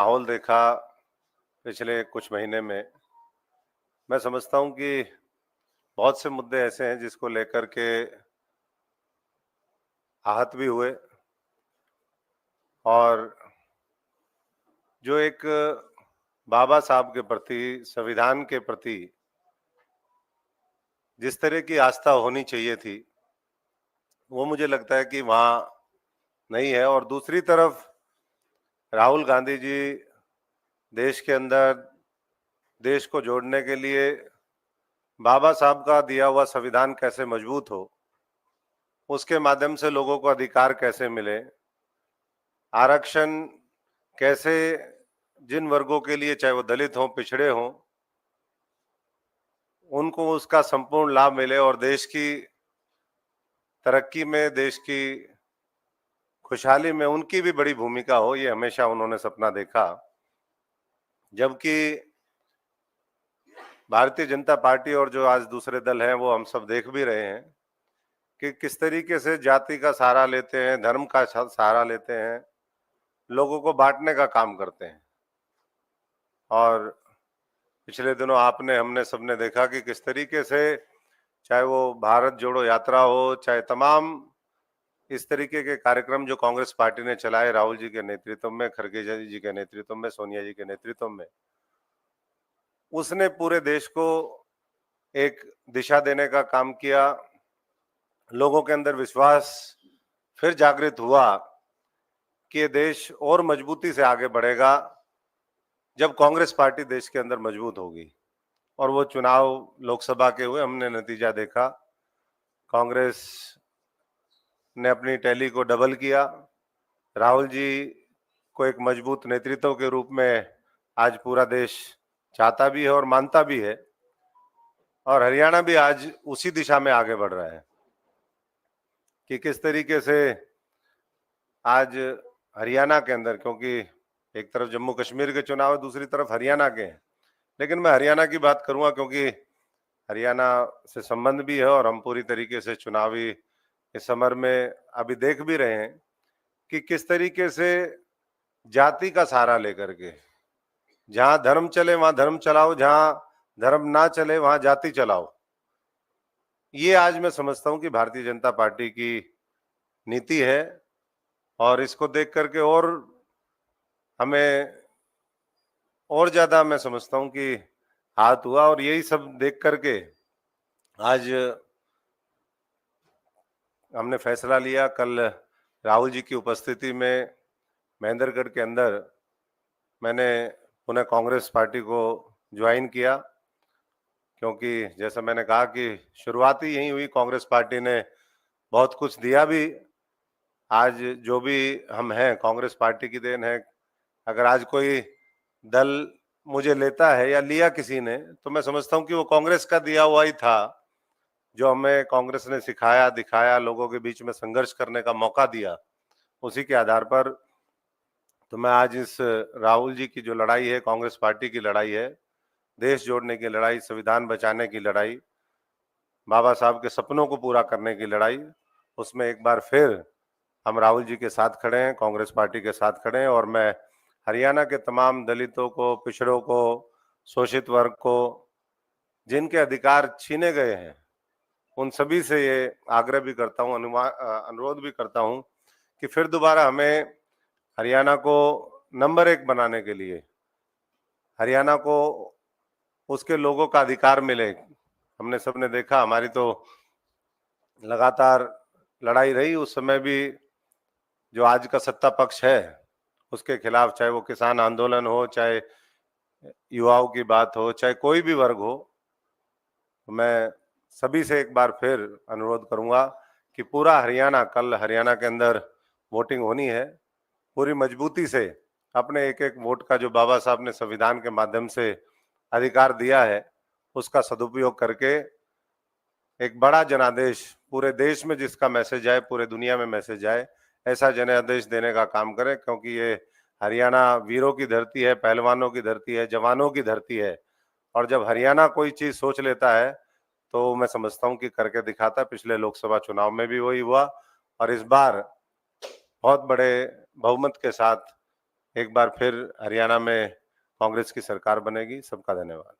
माहौल देखा पिछले कुछ महीने में, मैं समझता हूँ कि बहुत से मुद्दे ऐसे हैं जिसको लेकर के आहत भी हुए और जो एक बाबा साहब के प्रति, संविधान के प्रति जिस तरह की आस्था होनी चाहिए थी, वो मुझे लगता है कि वहाँ नहीं है। और दूसरी तरफ राहुल गांधी जी देश के अंदर देश को जोड़ने के लिए बाबा साहब का दिया हुआ संविधान कैसे मजबूत हो, उसके माध्यम से लोगों को अधिकार कैसे मिले, आरक्षण कैसे जिन वर्गों के लिए, चाहे वो दलित हों, पिछड़े हों, उनको उसका संपूर्ण लाभ मिले और देश की तरक्की में, देश की खुशहाली में उनकी भी बड़ी भूमिका हो, ये हमेशा उन्होंने सपना देखा। जबकि भारतीय जनता पार्टी और जो आज दूसरे दल हैं, वो हम सब देख भी रहे हैं कि किस तरीके से जाति का सहारा लेते हैं, धर्म का सहारा लेते हैं, लोगों को बांटने का काम करते हैं। और पिछले दिनों आपने, हमने सबने देखा कि किस तरीके से, चाहे वो भारत जोड़ो यात्रा हो, चाहे तमाम इस तरीके के कार्यक्रम जो कांग्रेस पार्टी ने चलाए, राहुल जी के नेतृत्व में, खड़गे जी के नेतृत्व में, सोनिया जी के नेतृत्व में, उसने पूरे देश को एक दिशा देने का काम किया। लोगों के अंदर विश्वास फिर जागृत हुआ कि ये देश और मजबूती से आगे बढ़ेगा जब कांग्रेस पार्टी देश के अंदर मजबूत होगी। और वो चुनाव लोकसभा के हुए, हमने नतीजा देखा। कांग्रेस ने अपनी टैली को डबल किया। राहुल जी को एक मजबूत नेतृत्व के रूप में आज पूरा देश चाहता भी है और मानता भी है। और हरियाणा भी आज उसी दिशा में आगे बढ़ रहा है कि किस तरीके से आज हरियाणा के अंदर, क्योंकि एक तरफ जम्मू कश्मीर के चुनाव है, दूसरी तरफ हरियाणा के हैं, लेकिन मैं हरियाणा की बात करूंगा क्योंकि हरियाणा से संबंध भी है और हम पूरी तरीके से चुनावी इस समर में अभी देख भी रहे हैं कि किस तरीके से जाति का सहारा लेकर के, जहां धर्म चले वहां धर्म चलाओ, जहां धर्म ना चले वहां जाति चलाओ। ये आज मैं समझता हूं कि भारतीय जनता पार्टी की नीति है। और इसको देख करके और हमें और ज्यादा, मैं समझता हूं कि हाथ हुआ। और यही सब देख करके आज हमने फैसला लिया, कल राहुल जी की उपस्थिति में महेंद्रगढ़ के अंदर मैंने पुनः कांग्रेस पार्टी को ज्वाइन किया, क्योंकि जैसा मैंने कहा कि शुरुआत ही यही हुई। कांग्रेस पार्टी ने बहुत कुछ दिया भी। आज जो भी हम हैं, कांग्रेस पार्टी की देन है। अगर आज कोई दल मुझे लेता है या लिया किसी ने, तो मैं समझता हूं कि वो कांग्रेस का दिया हुआ ही था। जो हमें कांग्रेस ने सिखाया, दिखाया, लोगों के बीच में संघर्ष करने का मौका दिया, उसी के आधार पर तो मैं आज इस राहुल जी की जो लड़ाई है, कांग्रेस पार्टी की लड़ाई है, देश जोड़ने की लड़ाई, संविधान बचाने की लड़ाई, बाबा साहब के सपनों को पूरा करने की लड़ाई, उसमें एक बार फिर हम राहुल जी के साथ खड़े हैं, कांग्रेस पार्टी के साथ खड़े हैं। और मैं हरियाणा के तमाम दलितों को, पिछड़ों को, शोषित वर्ग को, जिनके अधिकार छीने गए हैं, उन सभी से ये आग्रह भी करता हूँ, अनुरोध भी करता हूँ कि फिर दोबारा हमें हरियाणा को नंबर 1 बनाने के लिए, हरियाणा को उसके लोगों का अधिकार मिले। हमने सबने देखा, हमारी तो लगातार लड़ाई रही उस समय भी। जो आज का सत्ता पक्ष है, उसके खिलाफ, चाहे वो किसान आंदोलन हो, चाहे युवाओं की बात हो, चाहे कोई भी वर्ग हो, मैं सभी से एक बार फिर अनुरोध करूंगा कि पूरा हरियाणा, कल हरियाणा के अंदर वोटिंग होनी है, पूरी मजबूती से अपने एक एक वोट का, जो बाबा साहब ने संविधान के माध्यम से अधिकार दिया है, उसका सदुपयोग करके एक बड़ा जनादेश पूरे देश में, जिसका मैसेज आए, पूरे दुनिया में मैसेज आए, ऐसा जनादेश देने का काम करें। क्योंकि ये हरियाणा वीरों की धरती है, पहलवानों की धरती है, जवानों की धरती है। और जब हरियाणा कोई चीज सोच लेता है, तो मैं समझता हूँ कि करके दिखाता है। पिछले लोकसभा चुनाव में भी वही हुआ और इस बार बहुत बड़े बहुमत के साथ एक बार फिर हरियाणा में कांग्रेस की सरकार बनेगी। सबका धन्यवाद।